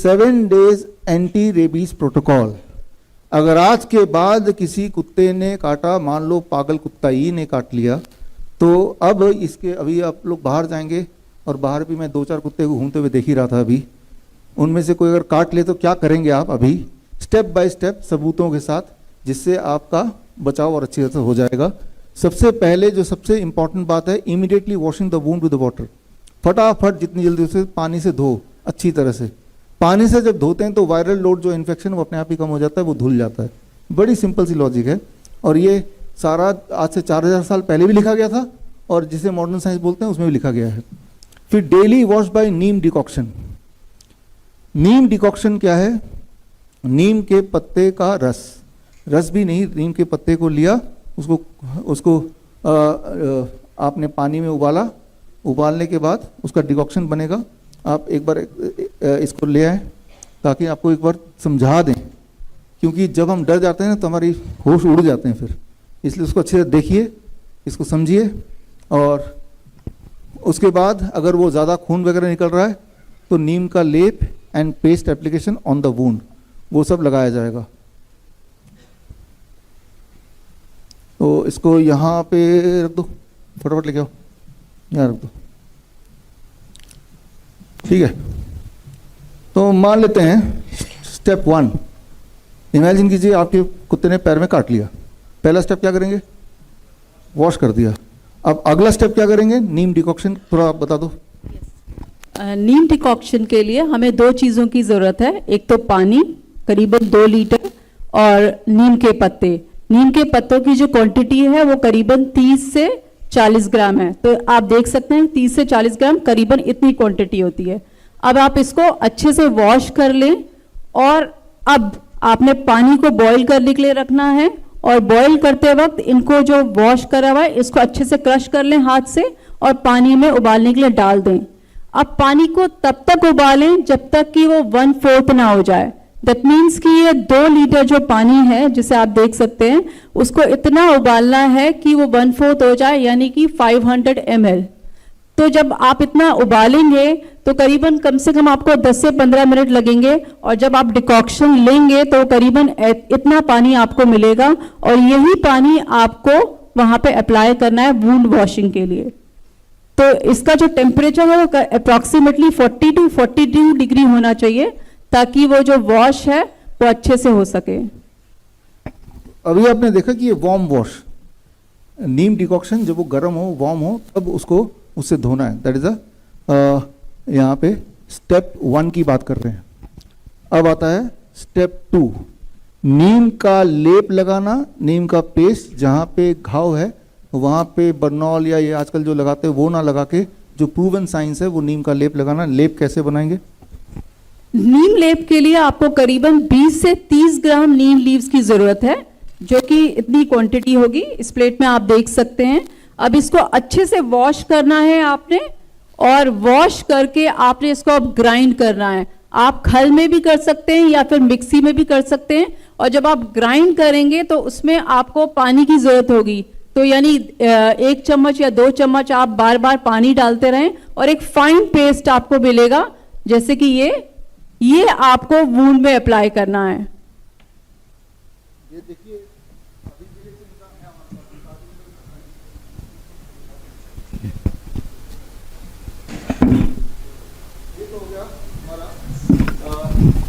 7 days anti rabies protocol. अगर आज के बाद किसी कुत्ते ने काटा, मान लो पागल कुत्ता ही ने काट लिया, तो अब इसके अभी आप लोग बाहर जाएंगे, और बाहर भी मैं 2-4 कुत्ते को घूमते हुए देख ही रहा था अभी, उनमें से कोई अगर काट ले तो क्या करेंगे आप? अभी स्टेप बाय स्टेप सबूतों के साथ, जिससे आपका बचाव और अच्छी तरह से हो जाएगा। सबसे पहले जो सबसे इंपॉर्टेंट बात है, immediately washing the wound with water. फटाफट जितनी जल्दी उसे पानी से धो अच्छी तरह से। पानी से जब धोते हैं तो वायरल लोड जो इन्फेक्शन वो अपने आप ही कम हो जाता है, वो धुल जाता है। बड़ी सिंपल सी लॉजिक है, और ये सारा आज से 4000 साल पहले भी लिखा गया था, और जिसे मॉडर्न साइंस बोलते हैं उसमें भी लिखा गया है। फिर डेली वॉश बाय नीम डिकॉक्शन। नीम डिकॉक्शन क्या है? नीम के पत्ते का रस भी नहीं, नीम के पत्ते को लिया, उसको आपने पानी में उबाला, उबालने के बाद उसका डिकॉक्शन बनेगा। आप एक बार इसको ले आए ताकि आपको एक बार समझा दें, क्योंकि जब हम डर जाते हैं ना तो हमारी होश उड़ जाते हैं फिर, इसलिए उसको अच्छे से देखिए, इसको समझिए। और उसके बाद अगर वो ज़्यादा खून वगैरह निकल रहा है तो नीम का लेप and paste application on the wound, वो सब लगाया जाएगा। तो इसको यहाँ पे रख दो, फटाफट लेके आओ, यहाँ रख दो, ठीक है। तो मान लेते हैं स्टेप 1, इमेजिन कीजिए आपके कुत्ते ने पैर में काट लिया। पहला स्टेप क्या करेंगे? वॉश कर दिया। अब अगला स्टेप क्या करेंगे? नीम डिकॉक्शन, थोड़ा आप बता दो। नीम डिकॉक्शन के लिए हमें 2 चीज़ों की ज़रूरत है, एक तो पानी करीबन 2 लीटर, और नीम के पत्ते। नीम के पत्तों की जो क्वांटिटी है वो करीबन 30 से 40 ग्राम है। तो आप देख सकते हैं 30 से 40 ग्राम करीबन इतनी क्वांटिटी होती है। अब आप इसको अच्छे से वॉश कर लें, और अब आपने पानी को बॉईल करने के लिए रखना है, और बॉईल करते वक्त इनको जो वॉश करा हुआ है इसको अच्छे से क्रश कर लें हाथ से, और पानी में उबालने के लिए डाल दें। अब पानी को तब तक उबालें जब तक कि वो 1/4 ना हो जाए। दैट मीन्स कि ये 2 लीटर जो पानी है जिसे आप देख सकते हैं, उसको इतना उबालना है कि वो 1/4 हो जाए, यानी कि 500 ml। तो जब आप इतना उबालेंगे तो करीबन कम से कम आपको 10 से 15 मिनट लगेंगे, और जब आप डिकॉक्शन लेंगे तो करीबन इतना पानी आपको मिलेगा, और यही पानी आपको वहां पे अप्लाई करना है वुंड वॉशिंग के लिए। तो इसका जो टेम्परेचर है वो अप्रॉक्सीमेटली 40 to 42 डिग्री होना चाहिए, ताकि वो जो वॉश है वो अच्छे से हो सके। अभी आपने देखा कि ये वार्म वॉश, नीम डिकॉक्शन जब वो गर्म हो, वार्म हो, तब उसको उससे धोना है। दैट इज यहाँ पे स्टेप 1 की बात कर रहे हैं। अब आता है स्टेप 2, नीम का लेप लगाना, नीम का पेस्ट, जहाँ पे घाव है वहाँ पे बर्नॉल या ये आजकल जो लगाते हैं वो ना लगा के, जो प्रूवन साइंस है वो नीम का लेप लगाना। लेप कैसे बनाएंगे? नीम लेप के लिए आपको करीबन 20 से 30 ग्राम नीम लीव्स की जरूरत है, जो कि इतनी क्वांटिटी होगी। इस प्लेट में आप देख सकते हैं। अब इसको अच्छे से वॉश करना है आपने, और वॉश करके आपने इसको अब ग्राइंड करना है। आप खल में भी कर सकते हैं या फिर मिक्सी में भी कर सकते हैं, और जब आप ग्राइंड करेंगे तो उसमें आपको पानी की जरूरत होगी। तो यानी 1 चम्मच या 2 चम्मच आप बार बार पानी डालते रहें, और एक फाइन पेस्ट आपको मिलेगा, जैसे कि ये आपको वुंड में अप्लाई करना है। ये देखिए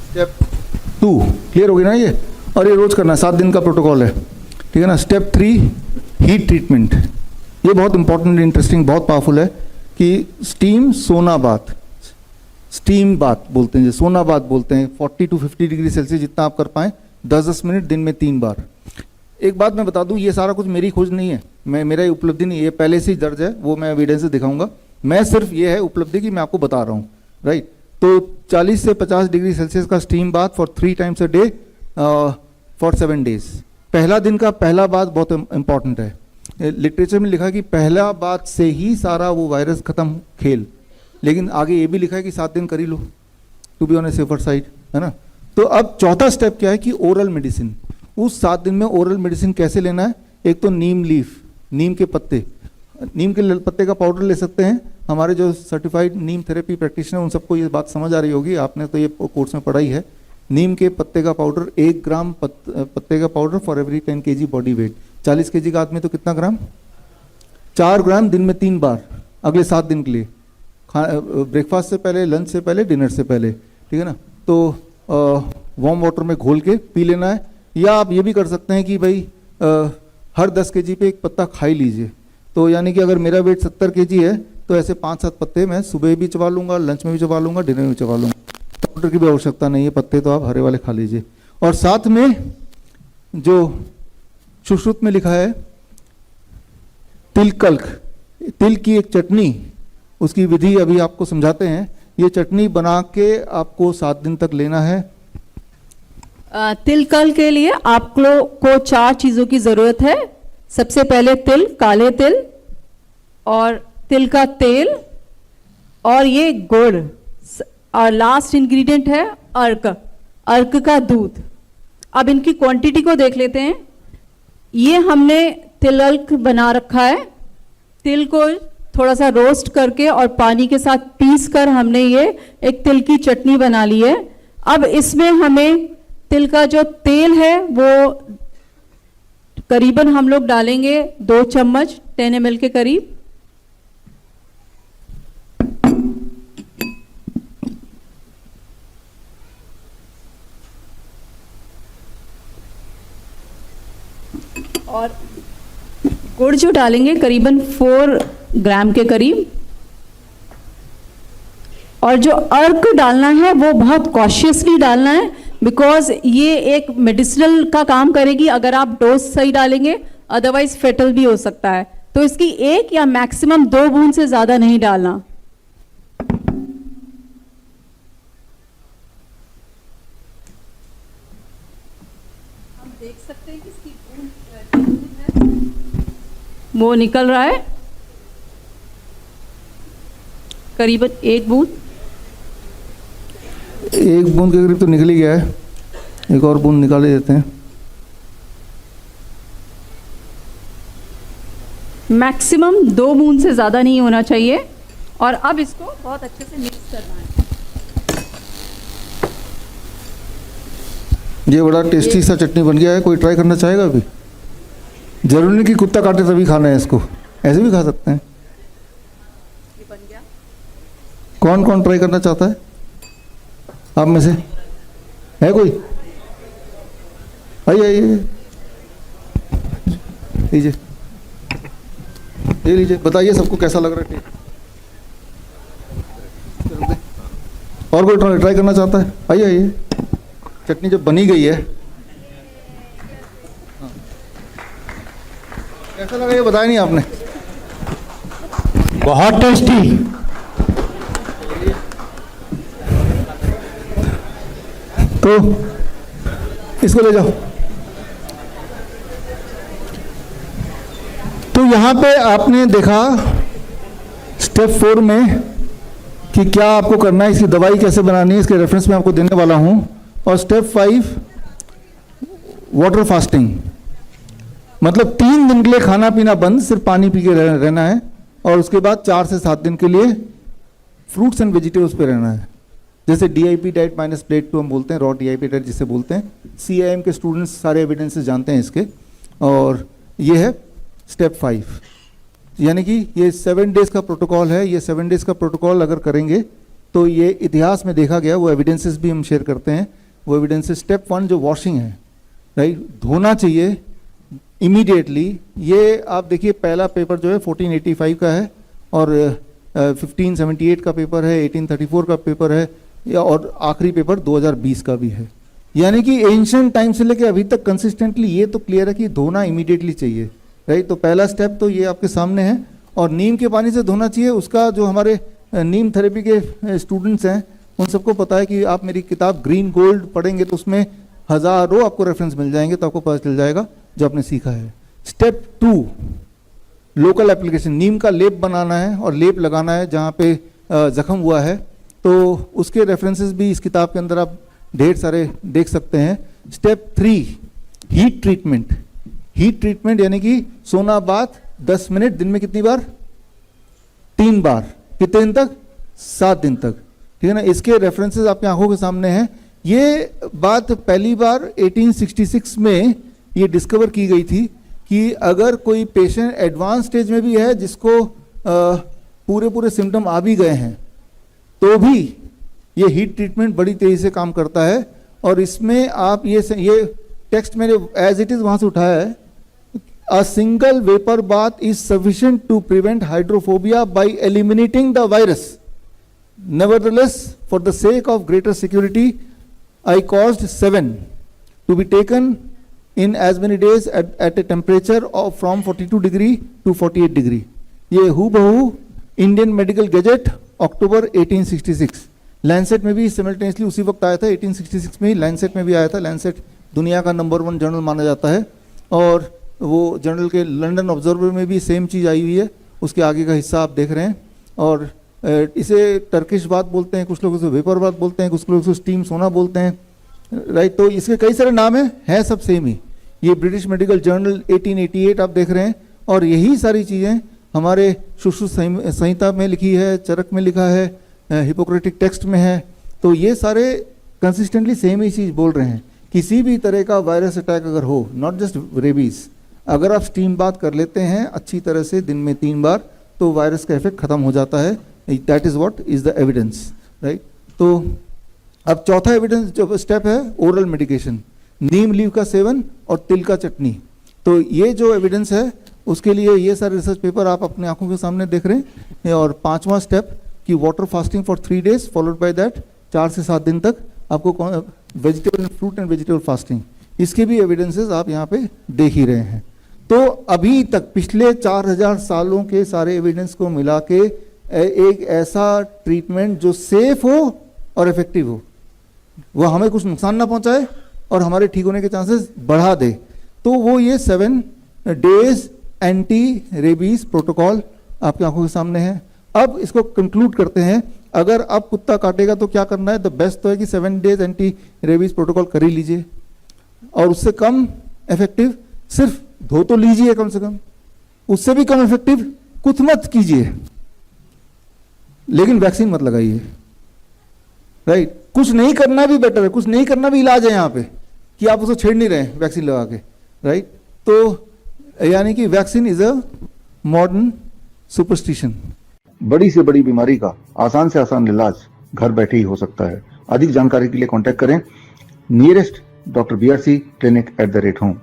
स्टेप 2 क्लियर हो गया ना ये, और ये रोज करना है, 7 दिन का प्रोटोकॉल है, ठीक है ना। Step 3 heat treatment. ये बहुत इंपॉर्टेंट, इंटरेस्टिंग, बहुत पावरफुल है कि स्टीम सोना बाथ, स्टीम बाथ बोलते हैं, सोना बाथ बोलते हैं। 40 to 50 डिग्री सेल्सियस जितना आप कर पाएँ, 10-10 मिनट दिन में 3 बार। एक बात मैं बता दूं, ये सारा कुछ मेरी खोज नहीं है, मेरा उपलब्धि नहीं है, पहले से ही दर्ज है, वो मैं एविडेंस से दिखाऊंगा। मैं सिर्फ ये है उपलब्धि कि मैं आपको बता रहा हूँ, राइट। तो 40 से 50 डिग्री सेल्सियस का steam bath for 3 times a day for 7 days। पहला दिन का पहला बात बहुत इंपॉर्टेंट है। लिटरेचर में लिखा है कि पहला बात से ही सारा वो वायरस खत्म खेल, लेकिन आगे ये भी लिखा है कि 7 दिन कर ही लो, to be on a safer side, है ना। तो अब चौथा स्टेप क्या है कि ओरल मेडिसिन। उस 7 दिन में ओरल मेडिसिन कैसे लेना है? एक तो नीम लीफ, नीम के पत्ते, नीम के पत्ते का पाउडर ले सकते हैं, हमारे जो सर्टिफाइड नीम थेरेपी प्रैक्टिशनर उन सबको ये बात समझ आ रही होगी, आपने तो ये कोर्स में पढ़ाई है। नीम के पत्ते का पाउडर 1 ग्राम पत्ते का powder for every 10 kg body weight. 40 kg का आदमी तो कितना ग्राम? 4 ग्राम दिन में 3 बार अगले 7 दिन के लिए, ब्रेकफास्ट से पहले, लंच से पहले, डिनर से पहले, ठीक है ना। तो वार्म वाटर में घोल के पी लेना है, या आप ये भी कर सकते हैं कि भाई हर 10 kg पे एक पत्ता खा ही लीजिए। तो यानी कि अगर मेरा वेट 70 kg है तो ऐसे 5-7 पत्ते मैं सुबह भी चबा लूँगा, लंच में भी चबा लूँगा, डिनर में भी चबा लूँगा। पाउडर की भी आवश्यकता नहीं है, पत्ते तो आप हरे वाले खा लीजिए। और साथ में जो सुश्रुत में लिखा है तिलकल्क, तिल की एक चटनी, उसकी विधि अभी आपको समझाते हैं। ये चटनी बना के आपको 7 दिन तक लेना है। तिलकल के लिए आपको 4 चीजों की जरूरत है। सबसे पहले तिल, काले तिल, और तिल का तेल, और ये गुड़, और लास्ट इंग्रेडिएंट है अर्क, अर्क का दूध। अब इनकी क्वांटिटी को देख लेते हैं। ये हमने तिलक बना रखा है, तिल को थोड़ा सा रोस्ट करके और पानी के साथ पीस कर हमने ये एक तिल की चटनी बना ली है। अब इसमें हमें तिल का जो तेल है वो करीबन हम लोग डालेंगे 2 चम्मच 10 ml के करीब। और गुड़ जो डालेंगे करीबन 4 ग्राम के करीब। और जो अर्क डालना है वो बहुत कॉशियसली डालना है, बिकॉज ये एक मेडिसिनल का काम करेगी अगर आप डोज सही डालेंगे, अदरवाइज फेटल भी हो सकता है। तो इसकी 1 या मैक्सिमम 2 बूंद से ज्यादा नहीं डालना। हम देख सकते हैं कि इसकी वो निकल रहा है करीबन 1 बूंद। 1 बूंद के करीब तो निकल ही गया है, एक और बूंद निकाले देते हैं। मैक्सिमम 2 बूंद से ज़्यादा नहीं होना चाहिए। और अब इसको बहुत अच्छे से मिक्स करना है। ये बड़ा टेस्टी सा चटनी बन गया है। कोई ट्राई करना चाहेगा अभी? जरूरी नहीं कि कुत्ता काटे तभी खाना है इसको, ऐसे भी खा सकते हैं। ये बन गया। कौन कौन ट्राई करना चाहता है आप में से? है कोई? आइए आइए, लीजिए, ये लीजिए, बताइए सबको कैसा लग रहा है टेस्ट। और कोई ट्राई करना चाहता है? आइए आइए, चटनी जब बनी गई है कैसा लगा ये बताया नहीं आपने? बहुत टेस्टी। तो इसको ले जाओ। तो यहाँ पे आपने देखा स्टेप 4 में कि क्या आपको करना है, इसकी दवाई कैसे बनानी है, इसके रेफरेंस में आपको देने वाला हूँ। और स्टेप 5 वाटर फास्टिंग, मतलब 3 दिन के लिए खाना पीना बंद, सिर्फ पानी पी के रहना है। और उसके बाद 4 से 7 दिन के लिए फ्रूट्स एंड वेजिटेबल्स पे रहना है। जैसे DIP डाइट -2 हम बोलते हैं, रॉ DIP डाइट जिसे बोलते हैं। CIM के स्टूडेंट्स सारे एविडेंसेस जानते हैं इसके। और ये है स्टेप 5, यानी कि ये 7 डेज का प्रोटोकॉल है। ये 7 डेज का प्रोटोकॉल अगर करेंगे तो ये इतिहास में देखा गया, वो एविडेंसेस भी हम शेयर करते हैं। वो एविडेंसेस, स्टेप 1 जो वॉशिंग है, राइट, धोना चाहिए इमीडिएटली। ये आप देखिए पहला पेपर जो है 1485 का है, और 1578 का पेपर है, 1834 का पेपर है, और आखिरी पेपर 2020 का भी है। यानी कि एंशिएंट टाइम से लेके अभी तक कंसिस्टेंटली ये तो क्लियर है कि धोना इमीडिएटली चाहिए, राइट। तो पहला स्टेप तो ये आपके सामने है। और नीम के पानी से धोना चाहिए। उसका जो हमारे नीम थेरेपी के स्टूडेंट्स हैं उन सबको पता है कि आप मेरी किताब ग्रीन गोल्ड पढ़ेंगे तो उसमें हज़ारों आपको रेफरेंस मिल जाएंगे, तो आपको पता चल जाएगा जो आपने सीखा है। स्टेप 2 लोकल एप्लीकेशन, नीम का लेप बनाना है और लेप लगाना है जहाँ पे जख्म हुआ है। तो उसके रेफरेंसेस भी इस किताब के अंदर आप ढेर सारे देख सकते हैं। Step 3 heat treatment. Heat treatment यानी कि सोना बाथ 10 मिनट दिन में कितनी बार? 3 बार। कितने दिन तक? 7 दिन तक, ठीक है ना। इसके रेफरेंसेस आपकी आंखों के सामने हैं। ये बात पहली बार 1866 में ये डिस्कवर की गई थी कि अगर कोई पेशेंट एडवांस स्टेज में भी है, जिसको पूरे पूरे सिम्टम आ भी गए हैं, तो भी ये हीट ट्रीटमेंट बड़ी तेजी से काम करता है। और इसमें आप ये टेक्स्ट मैंने एज इट इज वहां से उठाया है। A single vapour bath is sufficient to prevent hydrophobia by eliminating the virus. Nevertheless, for the sake of greater security, I caused 7 to be taken in as many days at a temperature of from 42 degree to 48 degree. ये हूबहू Indian medical gadget अक्टूबर 1866, Lancet में भी simultaneously उसी वक्त आया था। 1866 में ही Lancet में भी आया था। लैंसेट दुनिया का नंबर 1 जर्नल माना जाता है, और वो जर्नल के लंदन ऑब्जर्वर में भी सेम चीज़ आई हुई है। उसके आगे का हिस्सा आप देख रहे हैं। और इसे टर्किश बात बोलते हैं, कुछ लोग इसे वेपर बात बोलते हैं, कुछ लोग इसे स्टीम सोना बोलते हैं, राइट। तो इसके कई सारे नाम हैं सब सेम ही। ये ब्रिटिश मेडिकल जर्नल 1888 आप देख रहे हैं। और यही सारी चीज़ें हमारे सुश्रुत संहिता में लिखी है, चरक में लिखा है, हिपोक्रेटिक टेक्स्ट में है। तो ये सारे कंसिस्टेंटली सेम ही चीज़ बोल रहे हैं। किसी भी तरह का वायरस अटैक अगर हो, नॉट जस्ट रेबीज, अगर आप स्टीम बात कर लेते हैं अच्छी तरह से दिन में 3 बार, तो वायरस का इफेक्ट खत्म हो जाता है। That is what is the evidence, right. तो अब चौथा एविडेंस जो स्टेप है, ओरल मेडिकेशन, नीम लीव का सेवन और तिल का चटनी। तो ये जो एविडेंस है, उसके लिए ये सारे रिसर्च पेपर आप अपनी आंखों के सामने देख रहे हैं। और 5वां स्टेप कि water fasting for 3 days followed by that 4 से 7 दिन तक आपको vegetable fruit and vegetable fasting, इसके भी एविडेंसेस आप यहाँ पे देख ही रहे हैं। तो अभी तक पिछले 4000 सालों के सारे एविडेंस को मिला के एक ऐसा ट्रीटमेंट जो सेफ हो और इफेक्टिव हो, वो हमें कुछ नुकसान ना पहुंचाए और हमारे ठीक होने के चांसेस बढ़ा दे, तो वो ये 7 days एंटी रेबीज प्रोटोकॉल आपकी आंखों के सामने है। अब इसको कंक्लूड करते हैं। अगर अब कुत्ता काटेगा तो क्या करना है? द बेस्ट तो है कि 7 days एंटी रेबीज प्रोटोकॉल कर ही लीजिए, और उससे कम इफेक्टिव सिर्फ धो तो लीजिए कम से कम, उससे भी कम इफेक्टिव कुछ मत कीजिए, लेकिन वैक्सीन मत लगाइए, राइट। कुछ नहीं करना भी बेटर है, कुछ नहीं करना भी इलाज है यहाँ पे, कि आप उसको छेड़ नहीं रहे हैं वैक्सीन लगा के, राइट। तो यानी कि vaccine is a modern superstition. बड़ी से बड़ी बीमारी का आसान से आसान इलाज घर बैठे ही हो सकता है। अधिक जानकारी के लिए कांटेक्ट करें nearest doctor BRC clinic @home।